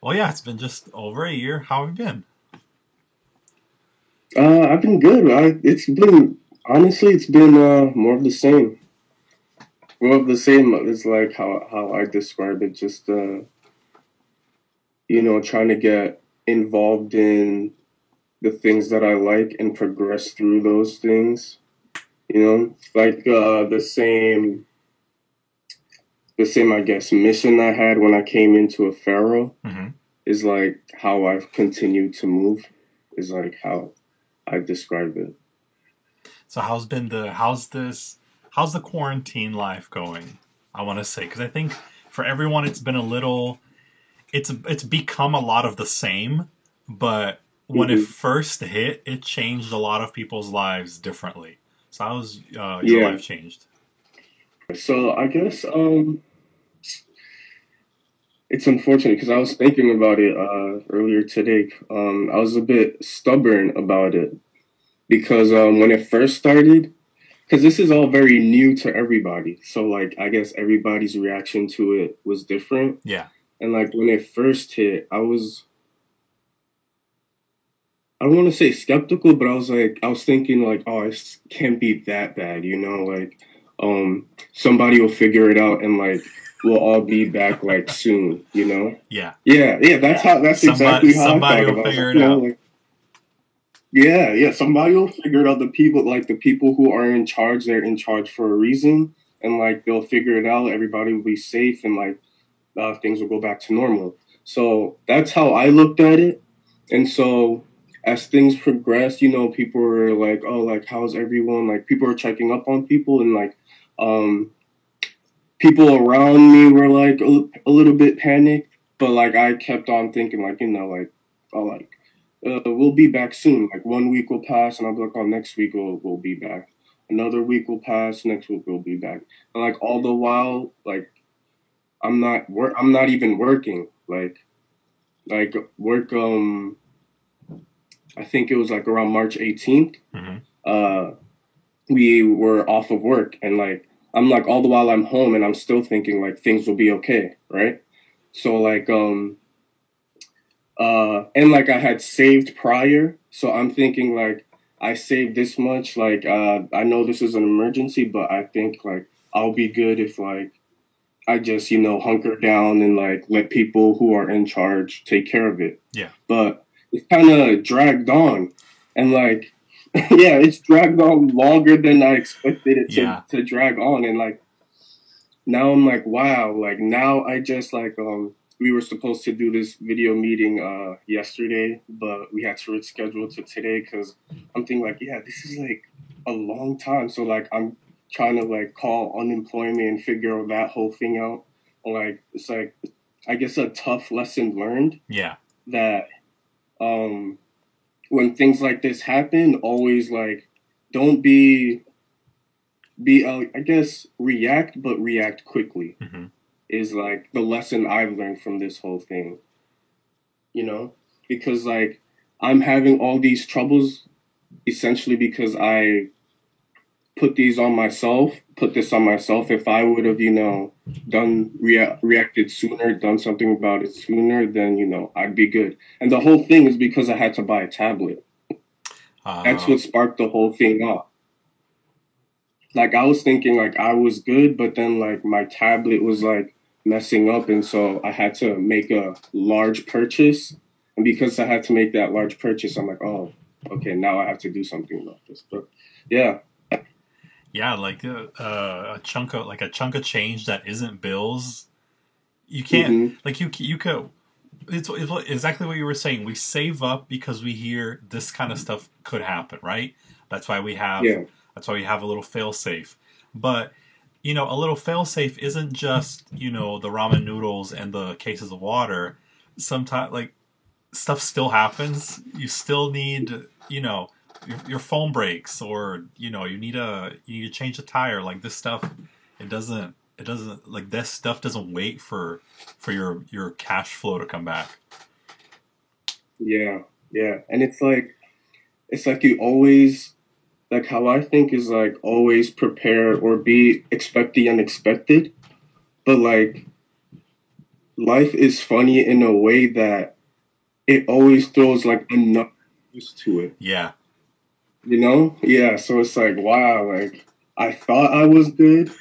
Well, yeah, it's been just over a year. How have you been? I've been good. It's been honestly, it's been more of the same. More of the same is like how I describe it. Just trying to get involved in the things that I like and progress through those things. Like the same I guess mission I had when I came into a pharaoh Hmm. is like how I've continued to move. Is like how I describe it. So, how's the quarantine life going? I want to say because I think for everyone it's been a little. It's become a lot of the same, but when it Hmm. first hit, it changed a lot of people's lives differently. So, how's your Yeah. life changed? So I guess it's unfortunate because I was thinking about it earlier today. I was a bit stubborn about it because when it first started, because this is all very new to everybody. So like I guess everybody's reaction to it was different. Yeah. And like when it first hit, I don't want to say skeptical, but I was thinking like, oh, it can't be that bad, like somebody will figure it out and like we'll all be back like soon. Yeah. Yeah, yeah, that's Somebody exactly how I somebody thought will of it. I was figure like, it out. like, yeah, yeah, somebody will figure it out. The people who are in charge, they're in charge for a reason, and like they'll figure it out. Everybody will be safe, and like things will go back to normal. So that's how I looked at it. And so as things progressed, people were like, "Oh, like how's everyone?" Like people were checking up on people, and like um, people around me were like a little bit panicked. But like I kept on thinking, like like, oh, like we'll be back soon. Like 1 week will pass, and I'll be like, oh, next week we'll be back. Another week will pass, next week we'll be back. And like all the while, like I'm not even working. Like work. I think it was like around March 18th. Hmm. Uh, we were off of work, and like I'm like all the while I'm home, and I'm still thinking like things will be okay, right? So like and like I had saved prior, so I'm thinking like I saved this much. Like I know this is an emergency, but I think like I'll be good if like I just hunker down and like let people who are in charge take care of it. Yeah. But it's kind of dragged on, and like yeah, it's dragged on longer than I expected it to Yeah. to drag on, and like now I'm like wow, like now I just like we were supposed to do this video meeting yesterday, but we had to reschedule to today because I'm thinking like yeah, this is like a long time, so like I'm trying to like call unemployment and figure that whole thing out. Like it's like I guess a tough lesson learned Yeah. that um when things like this happen, always like don't be I guess react, but react quickly Hmm. is like the lesson I've learned from this whole thing. You know, because like I'm having all these troubles essentially because I put this on myself. If I would have reacted sooner, done something about it sooner, then I'd be good. And the whole thing is because I had to buy a tablet. That's Uh, what sparked the whole thing off. Like I was thinking like I was good, but then like my tablet was like messing up, and so I had to make a large purchase. And because I had to make that large purchase, I'm like, oh, okay, now I have to do something about this. But yeah. yeah, like a chunk of change that isn't bills. You can't Hmm. like you could. It's exactly what you were saying. We save up because we hear this kind of stuff could happen, right? That's why we have Yeah. that's why we have a little fail safe. But a little fail safe isn't just the ramen noodles and the cases of water. Sometimes like stuff still happens. You still need your phone breaks, or you need to change the tire. Like this stuff, it doesn't like this stuff doesn't wait for your cash flow to come back. Yeah. Yeah. And it's like you always like how I think is like always prepare or be expect the unexpected. But like life is funny in a way that it always throws like another twist to it. Yeah. You know? Yeah. So it's like, wow, like I thought I was good,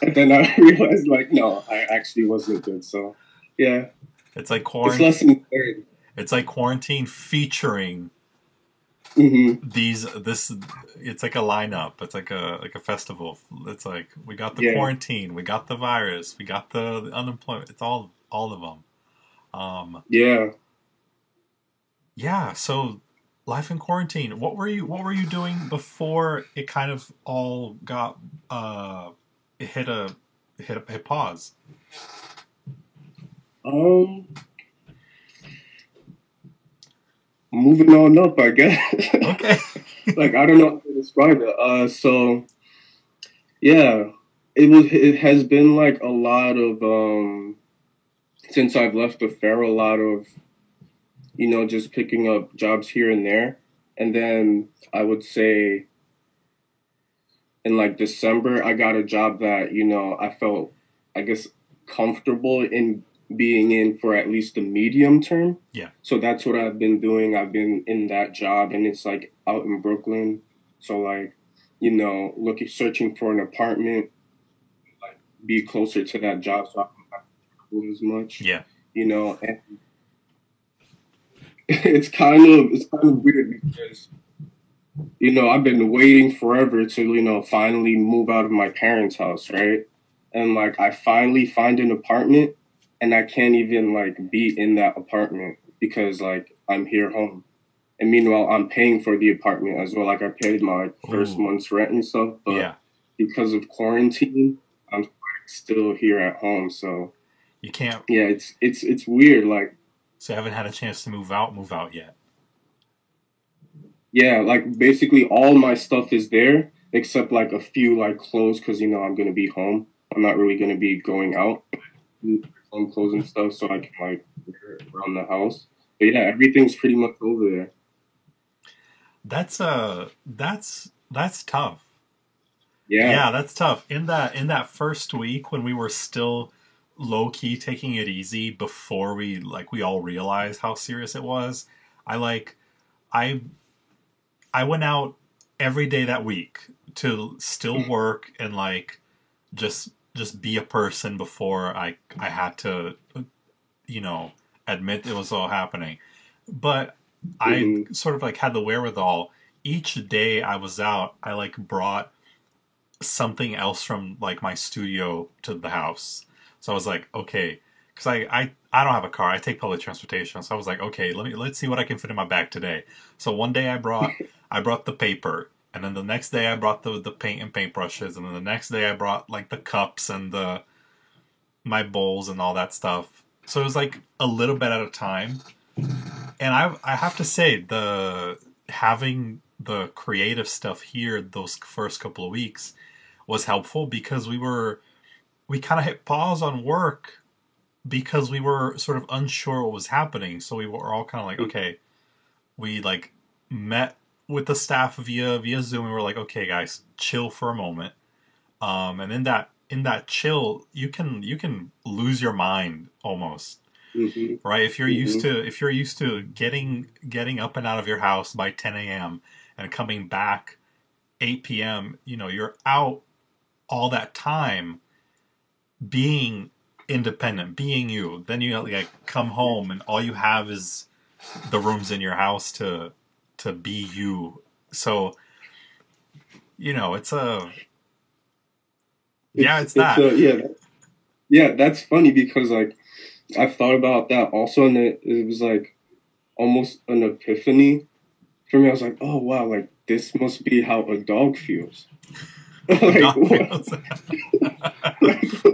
and then I realized like, no, I actually wasn't good. So yeah, It's like it's quarantine. lesson learned. It's like quarantine featuring Hmm. these. This. It's like a lineup. It's like a festival. It's like we got the Yeah. quarantine, we got the virus, we got the unemployment. It's all of them. Um, Yeah. yeah. So life in quarantine. What were you doing before it kind of all got it hit pause? Um, moving on up, I guess. Okay. Like I don't know how to describe it. So yeah, it has been like a lot of since I've left the fair, a lot of just picking up jobs here and there, and then I would say in like December I got a job that I felt, I guess, comfortable in being in for at least the medium term. Yeah. So that's what I've been doing. I've been in that job, and it's like out in Brooklyn. So like, looking searching for an apartment, like be closer to that job so I don't have to travel as much. Yeah. And it's kind of weird because I've been waiting forever to finally move out of my parents' house, right? And like I finally find an apartment, and I can't even like be in that apartment because like I'm here home. And meanwhile, I'm paying for the apartment as well. Like I paid my like, first Ooh. month's rent and stuff, but Yeah. because of quarantine, I'm still here at home. So You can't. yeah, it's weird. Like So you haven't had a chance to move out yet. yeah, like basically all my stuff is there except like a few like clothes because I'm gonna be home. I'm not really gonna be going out. Home clothes and stuff, so I can like wear it around the house. But yeah, everything's pretty much over there. That's tough. Yeah. Yeah, that's tough. In that first week when we were still low key taking it easy before we all realized how serious it was, I like I I went out every day that week to still work and like just be a person before I had to you know admit it was all happening. But I Hmm. sort of like had the wherewithal. Each day I was out, I like brought something else from like my studio to the house. So I was like, okay, because I don't have a car. I take public transportation. So I was like, okay, let's see what I can fit in my bag today. So one day I brought the paper, and then the next day I brought the paint and paintbrushes, and then the next day I brought like the cups and the my bowls and all that stuff. So it was like a little bit at a time. And I have to say the having the creative stuff here those first couple of weeks was helpful because we kind of hit pause on work because we were sort of unsure what was happening. So we were all kind of like, okay, we like met with the staff via Zoom. And we were like, okay, guys, chill for a moment. And in that chill, you can lose your mind almost, Hmm. right? Hmm. If you're used to getting up and out of your house by 10 a.m. and coming back 8 p.m., you're out all that time being independent, being you. Then you like come home and all you have is the rooms in your house to be you. So it's a yeah, it's It's that. yeah, yeah. That's funny because like I've thought about that also, and it was like almost an epiphany for me. I was like, oh wow, like this must be how a dog feels. A Like dog what? feels. like,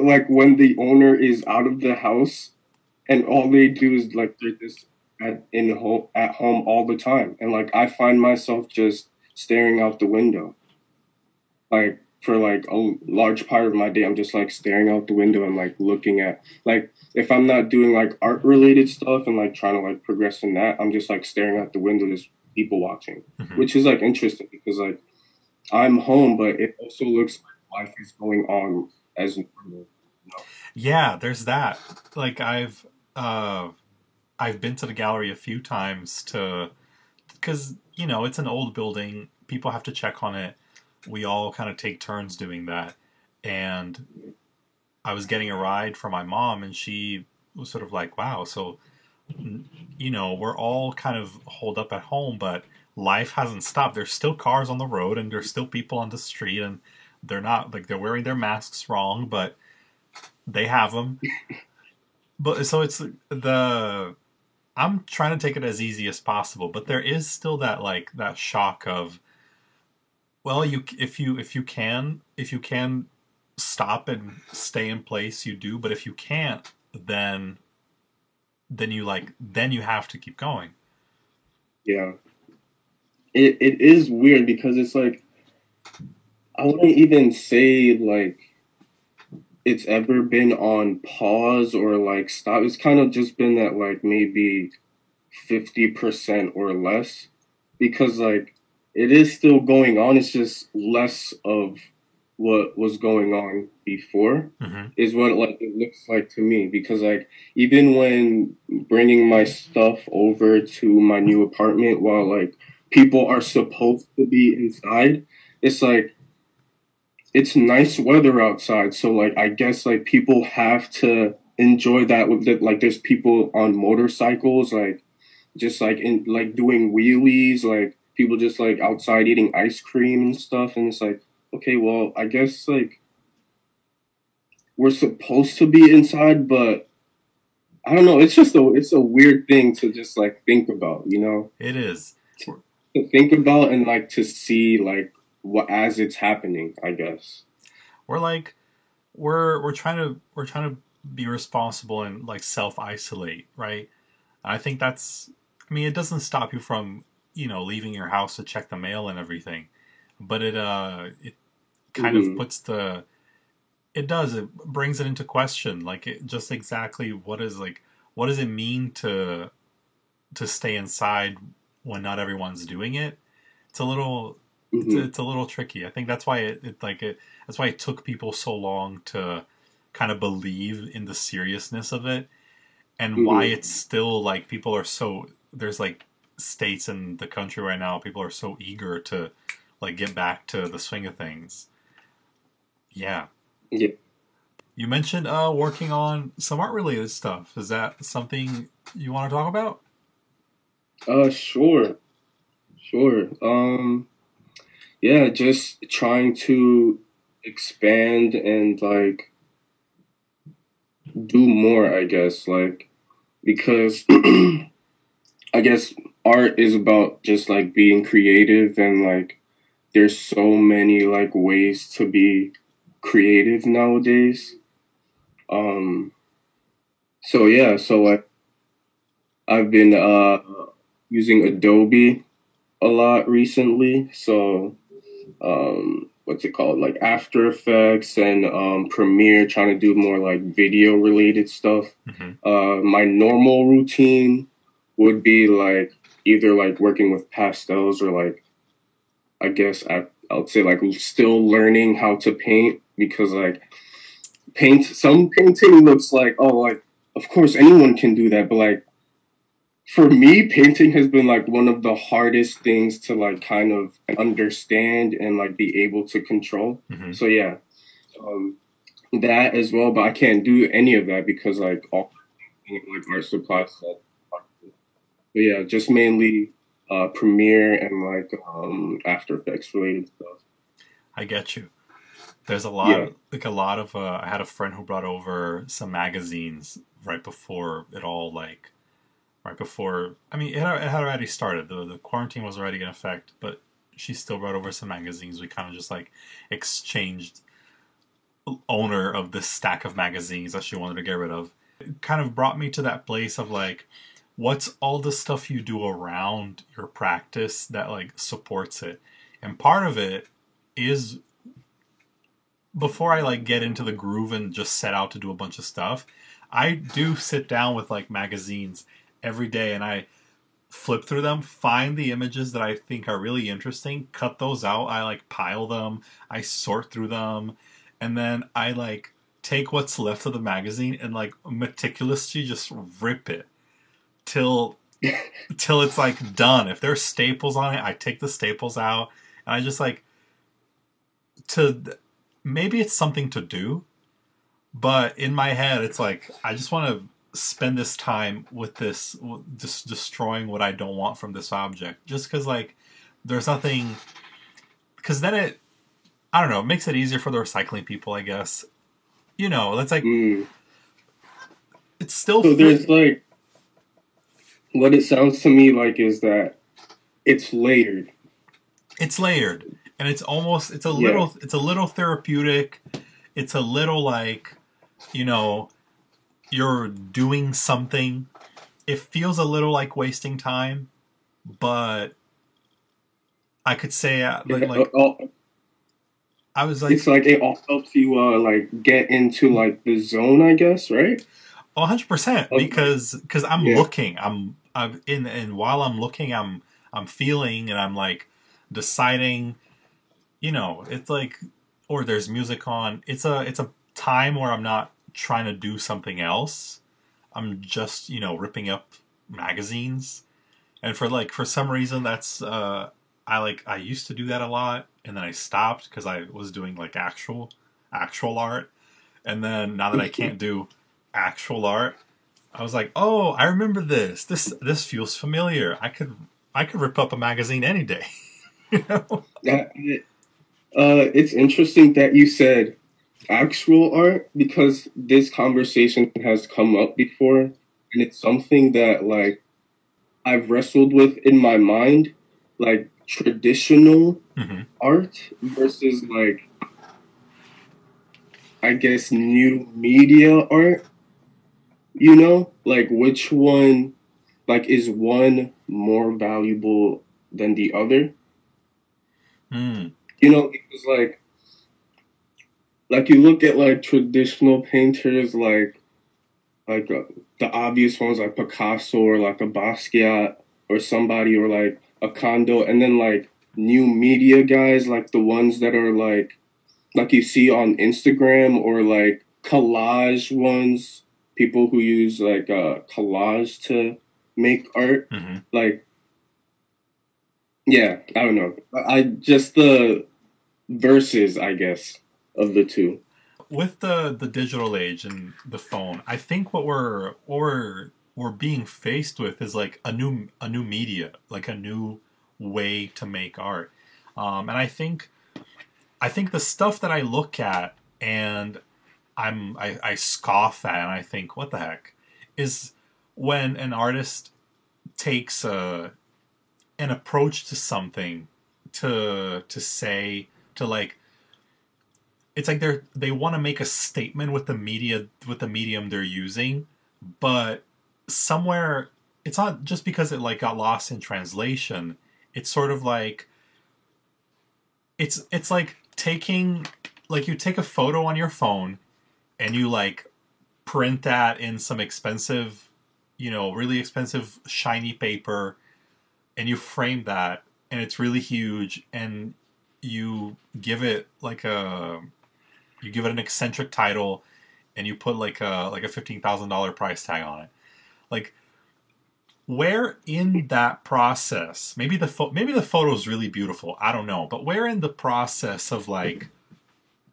like when the owner is out of the house and all they do is like they're just at home all the time, and like I find myself just staring out the window, like for like a large part of my day. I'm just like staring out the window and like looking at, like, if I'm not doing like art related stuff and like trying to like progress in that, I'm just like staring out the window, just people watching, Mhm. which is like interesting because like I'm home, but it also looks like life is going on as normal. Yeah, there's that. Like I've been to the gallery a few times to because it's an old building. People have to check on it. We all kind of take turns doing that. And I was getting a ride from my mom, and she was sort of like, "Wow, so we're all kind of holed up at home, but life hasn't stopped. There's still cars on the road, and there's still people on the street, and they're not like they're wearing their masks wrong, but they have them. But so it's the I'm trying to take it as easy as possible, but there is still that like that shock of well, you if you can stop and stay in place, you do. But if you can't, then you have to keep going. Yeah, it is weird because it's like I wouldn't even say like it's ever been on pause or like stop. It's kind of just been that like maybe 50% or less because like it is still going on. It's just less of what was going on before Mm-hmm. is what like it looks like to me because like even when bringing my stuff over to my new apartment while like people are supposed to be inside, it's like it's nice weather outside, so like I guess like people have to enjoy that with the, like there's people on motorcycles like just like in like doing wheelies, like people just like outside eating ice cream and stuff, and it's like okay, well I guess like we're supposed to be inside, but I don't know. It's a weird thing to just like think about, you know, It is. to think about and like to see like what as it's happening. I guess. We're like we're trying to be responsible and like self isolate, right? I think that's. I mean, it doesn't stop you from leaving your house to check the mail and everything, but it kind of Hmm. puts the it does it brings it into question, like it just exactly what does it mean to stay inside when not everyone's doing it. It's a little Hmm. it's a little tricky. I think that's why that's why it took people so long to kind of believe in the seriousness of it, and why Hmm. it's still like people are so there's like states in the country right now people are so eager to like get back to the swing of things. Yeah. Yeah. You mentioned working on some art related stuff. Is that something you want to talk about? Sure. Sure. Yeah, just trying to expand and like do more, I guess, like because I guess art is about just like being creative and like there's so many like ways to be creative nowadays. Um so yeah, so like I've been using Adobe a lot recently. So what's it called? Like After Effects and Premiere, trying to do more like video related stuff. Mm-hmm. My normal routine would be like either like working with pastels or like I guess I would say like still learning how to paint because like paint some painting looks like oh like of course anyone can do that but like for me painting has been like one of the hardest things to like kind of understand and like be able to control. Mm-hmm. So yeah, um, that as well, but I can't do any of that because like all like art supply stuff. But yeah, just mainly Premiere and like After Effects related stuff. I get you. There's Yeah. a lot of I had a friend who brought over some magazines right before it all like right before I mean it had already started. The quarantine was already in effect, but she still brought over some magazines. We kind of just like exchanged owner of this stack of magazines that she wanted to get rid of. It kind of brought me to that place of like what's all the stuff you do around your practice that like supports it. And part of it is before I like get into the groove and just set out to do a bunch of stuff, I do sit down with like magazines every day and I flip through them, find the images that I think are really interesting, cut those out, I like pile them, I sort through them, and then I like take what's left of the magazine and like meticulously just rip it till till it's like done. If there's staples on it, I take the staples out, and I just like to maybe it's something to do, but in my head it's like I just want to spend this time with this, just destroying what I don't want from this object, just because like there's nothing, because then it, I don't know, it makes it easier for the recycling people, I guess. You know, that's like it's still so there's like, what it sounds to me like is that it's layered. It's layered, and it's almost, it's a little, it's a little therapeutic. It's a little like, you know, you're doing something. It feels a little like wasting time, but I could say like I was like, it's like it all helps you like get into like the zone, I guess, right? 100%, because I'm looking, I'm in, and while I'm looking, I'm feeling, and I'm like deciding, you know, it's like, or there's music on. It's a time where I'm not trying to do something else. I'm just, you know, ripping up magazines, and for some reason that's I used to do that a lot, and then I stopped because I was doing like actual art, and then now that I can't do actual art, I was like, oh, I remember this. This feels familiar. I could rip up a magazine any day. You know? It's interesting that you said actual art, because this conversation has come up before, and it's something that like I've wrestled with in my mind, like traditional art versus like, I guess, new media art. You know, like which one, like is one more valuable than the other? You know, because like you look at like traditional painters, like the obvious ones like Picasso or like a Basquiat or somebody, or like a Kondo, and then like new media guys, like the ones that are like you see on Instagram, or like collage ones, people who use like collage to make art. Like, yeah, I don't know. I just the verses, I guess, of the two. With the digital age and the phone, I think what we're being faced with is like a new media, like a new way to make art. And I think the stuff that I look at and I scoff at, and I think, what the heck, is when an artist takes an approach to something to say, to like, it's like they want to make a statement with the medium they're using, but somewhere it's not just because it like got lost in translation. It's sort of like it's like taking, like, you take a photo on your phone and you like print that in some expensive, you know, really expensive shiny paper, and you frame that, and it's really huge, and you give it like you give it an eccentric title, and you put like a $15,000 price tag on it. Like, where in that process, maybe the photo is really beautiful, I don't know, but where in the process of like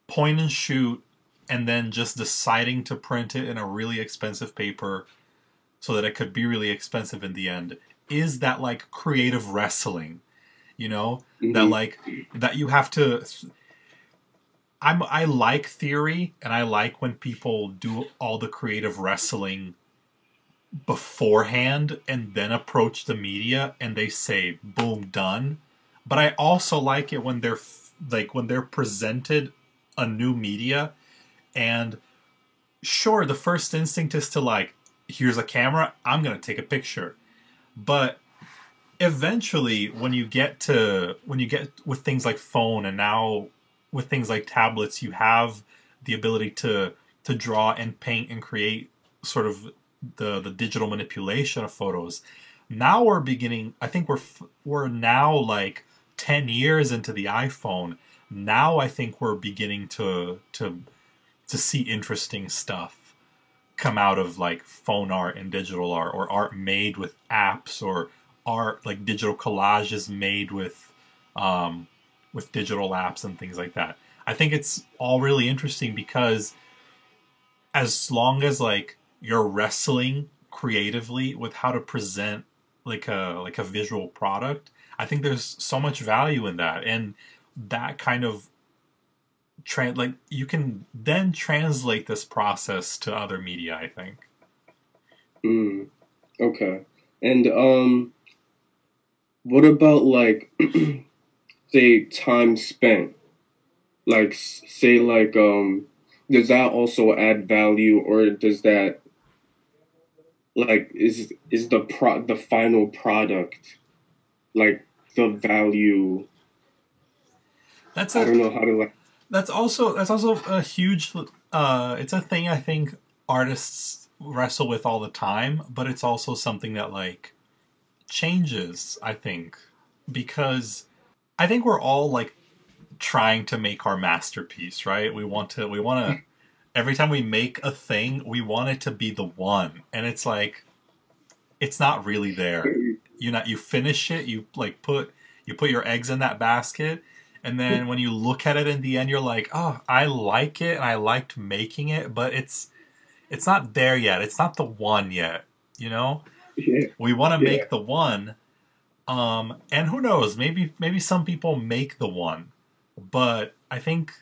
point and shoot, and then just deciding to print it in a really expensive paper so that it could be really expensive in the end, is that like creative wrestling, you know? That like, that you have to, I like theory, and I like when people do all the creative wrestling beforehand and then approach the media and they say, boom, done. But I also like it when they're when they're presented a new media, and sure, the first instinct is to like, here's a camera, I'm gonna take a picture. But eventually, when you get with things like phone, and now with things like tablets, you have the ability to draw and paint and create sort of the digital manipulation of photos. Now we're beginning, I think we're now like 10 years into the iPhone. Now I think we're beginning to to see interesting stuff come out of like phone art and digital art, or art made with apps, or art like digital collages made with digital apps and things like that. I think it's all really interesting because as long as like you're wrestling creatively with how to present like a visual product, I think there's so much value in that, and that kind of like you can then translate this process to other media, I think. Mm, okay. And what about like say time spent? Like say like does that also add value, or does that like is the final product like the value? That's I a don't know how to like. that's also a huge it's a thing I think artists wrestle with all the time, but it's also something that like changes, I think, because I think we're all like trying to make our masterpiece, right? We want to every time we make a thing, we want it to be the one. And it's like it's not really there. You finish it, you put your eggs in that basket, and then when you look at it in the end, you're like, "Oh, I like it and I liked making it, but it's not there yet. It's not the one yet." You know? Yeah, We want to yeah, make the one. And who knows? Maybe some people make the one, but I think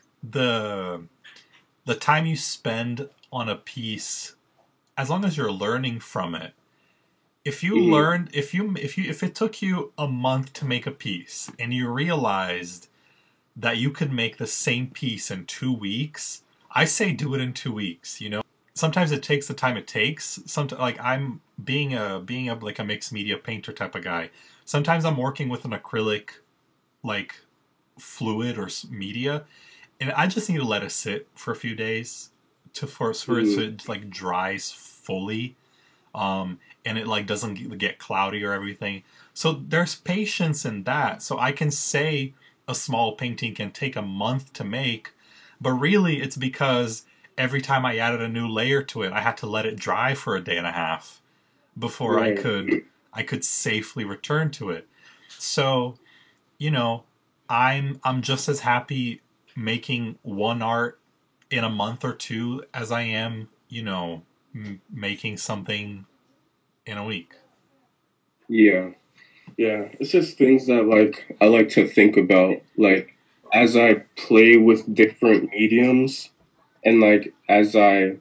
the time you spend on a piece, as long as you're learning from it, if you hmm, learned, if it took you a month to make a piece and you realized that you could make the same piece in 2 weeks, I say do it in 2 weeks. You know, sometimes it takes the time it takes. Sometimes, like I'm being a like a mixed media painter type of guy. Sometimes I'm working with an acrylic like fluid or media, and I just need to let it sit for a few days for it hmm, to like dries fully, and it like doesn't get cloudy or everything. So there's patience in that. So I can say a small painting can take a month to make, but really it's because every time I added a new layer to it, I had to let it dry for a day and a half before right. I could safely return to it. So, you know, I'm just as happy making one art in a month or two as I am, making something in a week. Yeah, yeah. It's just things that like I like to think about, like as I play with different mediums, and like as I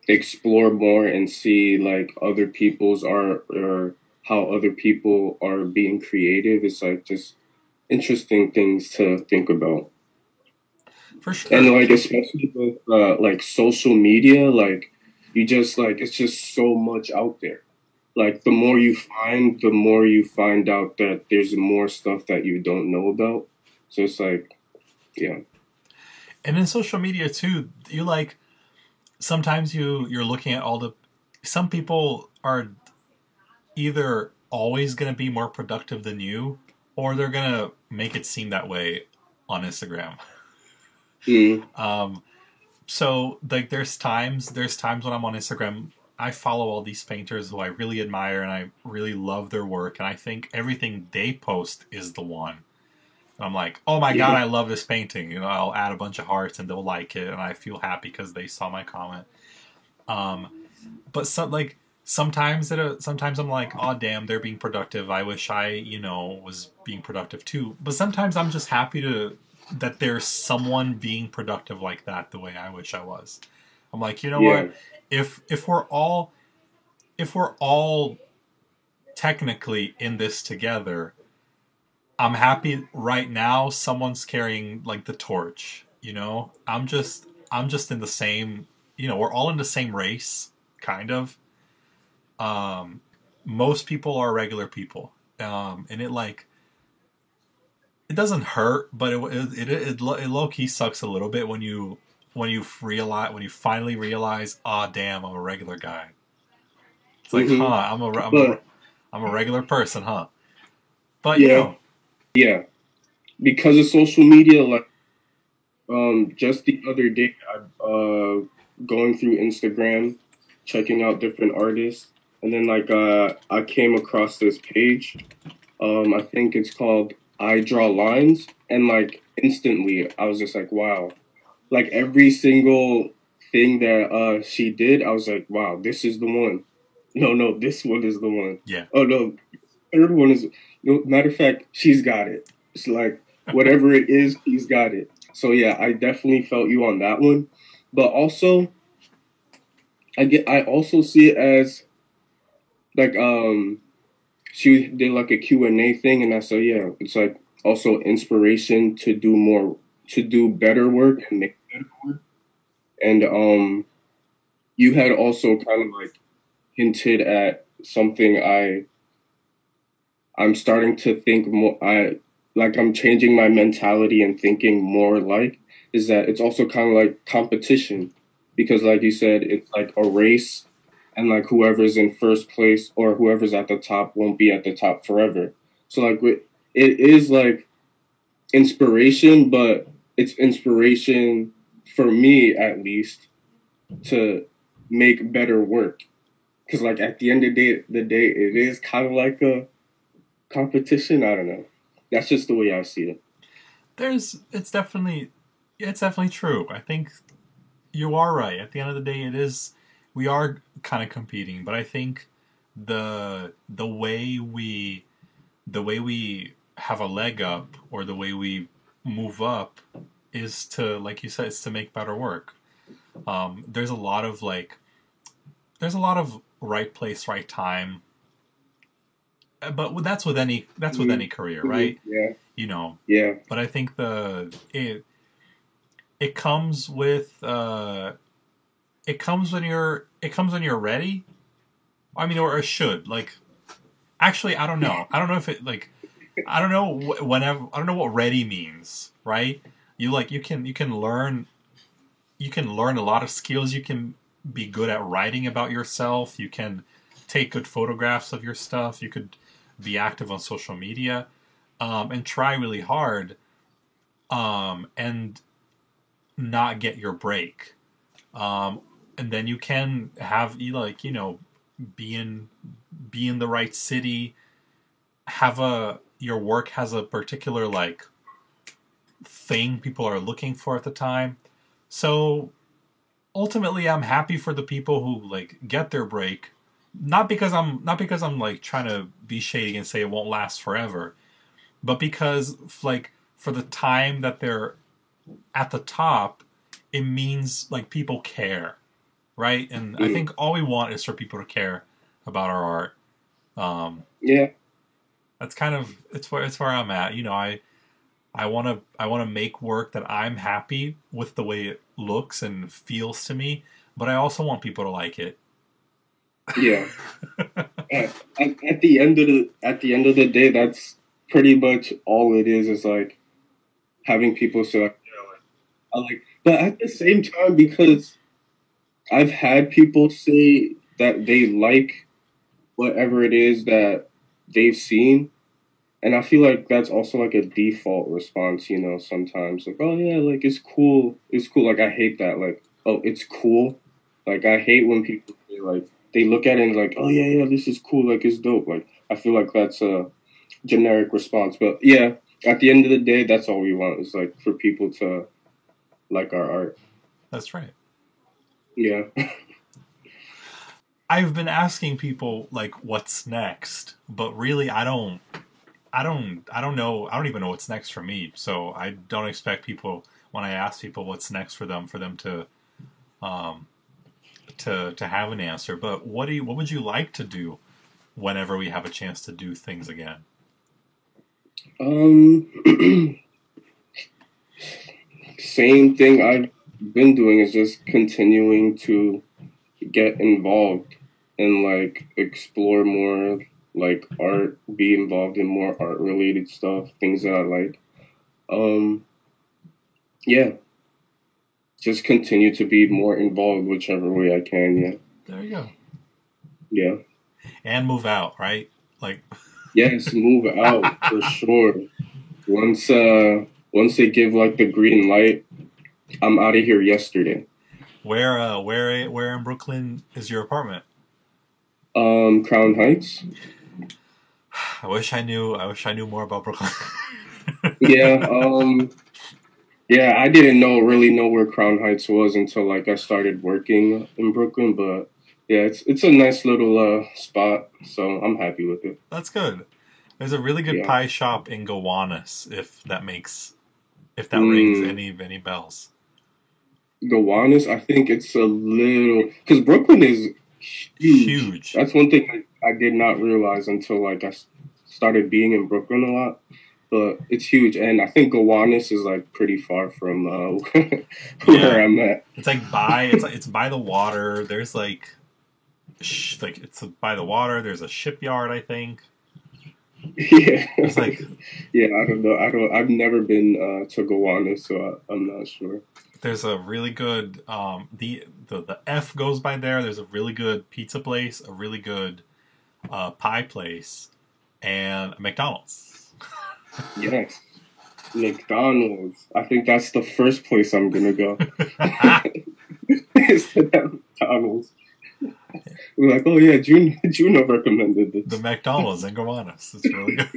explore more and see like other people's art or how other people are being creative. It's like just interesting things to think about. For And sure. like especially with like social media, like you just like it's just so much out there. Like the more you find out that there's more stuff that you don't know about. So it's like, yeah. And in social media too, you like sometimes you're looking at all the some people are either always going to be more productive than you, or they're going to make it seem that way on Instagram. Mm, Um, so like there's times when I'm on Instagram, I follow all these painters who I really admire and I really love their work, and I think everything they post is the one. And I'm like, oh my god, yeah. I love this painting. I'll add a bunch of hearts and they'll like it, and I feel happy because they saw my comment. Um, but sometimes I'm like, oh damn, they're being productive. I wish I was being productive too. But sometimes I'm just happy to that there's someone being productive like that the way I wish I was. I'm like, you know Yeah. what? If we're all technically in this together, I'm happy right now someone's carrying like the torch, I'm just in the same, we're all in the same race kind of. um Most people are regular people. And it like it doesn't hurt, but it low key sucks a little bit when you finally realize, ah, damn, I'm a regular guy. It's like, huh, Hmm. I'm But a regular person, huh? But yeah, yeah. Because of social media, like just the other day, going through Instagram, checking out different artists, and then like I came across this page. I think it's called I Draw Lines, and like instantly I was just like, wow, like every single thing that she did, I was like, wow, this is the one. No, no, this one is the one. Yeah. Oh no, third one is. No, matter of fact, she's got it. It's like whatever it is, she's got it. So yeah, I definitely felt you on that one. But also, I also see it as like she did like a Q&A thing, and I said yeah, it's like also inspiration to do more, to do better work and make better work. And you had also kind of like hinted at something I'm starting to think more. I'm changing my mentality and thinking more like is that it's also kind of like competition, because like you said, it's like a race, and like whoever's in first place or whoever's at the top won't be at the top forever. So like it is like inspiration, but it's inspiration for me at least to make better work. Because like at the end of the day, it is kind of like a competition. I don't know. That's just the way I see it. It's definitely true. I think you are right. At the end of the day, we are kind of competing, but I think the way we have a leg up, or the way we move up, is to, like you said, is to make better work. There's a lot of right place, right time, but that's with any career, right? Yeah, You know, yeah, but I think it comes with it comes when you're ready. I mean, or it should. Like, actually, I don't know. I don't know if it like I don't know whenever I don't know what ready means, right? You can learn a lot of skills. You can be good at writing about yourself. You can take good photographs of your stuff. You could be active on social media, and try really hard, and not get your break. Um, and then you can have be in be in the right city. Have a Your work has a particular like thing people are looking for at the time. So ultimately, I'm happy for the people who like get their break. Not because I'm like trying to be shady and say it won't last forever, but because like for the time that they're at the top, it means like people care, right? And I mm, think all we want is for people to care about our art. Um, yeah, that's kind of it's where I'm at. I want to make work that I'm happy with the way it looks and feels to me, but I also want people to like it. yeah. At the end of the day, that's pretty much all it is. Is like having people say, like, yeah, like, I like. But at the same time, because I've had people say that they like whatever it is that they've seen, and I feel like that's also like a default response, sometimes. Like, oh yeah, like it's cool. It's cool. Like I hate that. Like, oh, it's cool. Like I hate when people say like they look at it and like, oh yeah, yeah, this is cool, like it's dope. Like I feel like that's a generic response. But yeah, at the end of the day, that's all we want is like for people to like our art. That's right. Yeah. I've been asking people like what's next, but really I don't know. I don't even know what's next for me. So I don't expect people, when I ask people what's next for them um to have an answer. But what would you like to do whenever we have a chance to do things again? Um Same thing I've been doing is just continuing to get involved and like explore more like art, be involved in more art related stuff, things that I like. Um, yeah, just continue to be more involved whichever way I can. Yeah, There you go. yeah, And move out, right? Like, yes, move out for sure. Once they give like the green light, I'm out of here yesterday. Where in Brooklyn is your apartment? Crown Heights. I wish I knew more about Brooklyn. Yeah. Yeah, I didn't really know where Crown Heights was until like I started working in Brooklyn, but yeah, it's a nice little spot, so I'm happy with it. That's good. There's a really good Yeah. pie shop in Gowanus, if that rings Mm, any bells. Gowanus, I think it's a little because Brooklyn is huge. Huge. That's one thing I did not realize until like started being in Brooklyn a lot. But it's huge, and I think Gowanus is like pretty far from where I'm at. It's like it's by the water. There's like it's by the water. There's a shipyard, I think. Yeah, It's like yeah. I don't know. I've never been to Gowanus, so I'm not sure. there's a really good the F goes by there. There's a really good pizza place, a really good pie place, and a McDonald's. Yes, McDonald's. I think that's the first place I'm gonna go. Is to that McDonald's. We're like, oh yeah, Juno recommended The this. McDonald's in Gowanus. It's really good.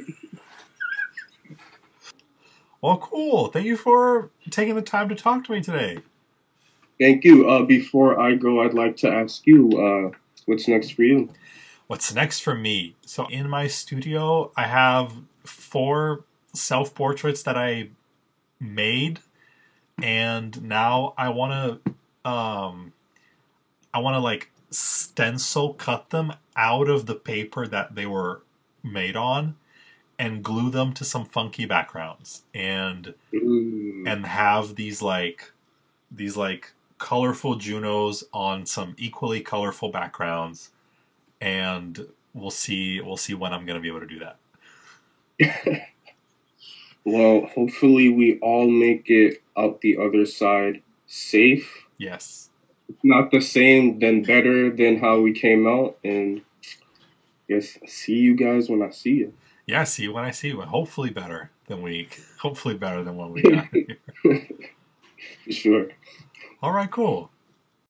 Well, cool. Thank you for taking the time to talk to me today. Thank you. Before I go, I'd like to ask you, what's next for you? What's next for me? So in my studio, I have 4 self-portraits that I made, and now I want to like stencil cut them out of the paper that they were made on and glue them to some funky backgrounds and have these like colorful Junos on some equally colorful backgrounds, and we'll see when I'm going to be able to do that. Well, hopefully we all make it out the other side safe. Yes. If not the same, then better than how we came out. And yes, see you guys when I see you. Yeah, see you when I see you. Hopefully better than when we got here. For sure. All right, cool.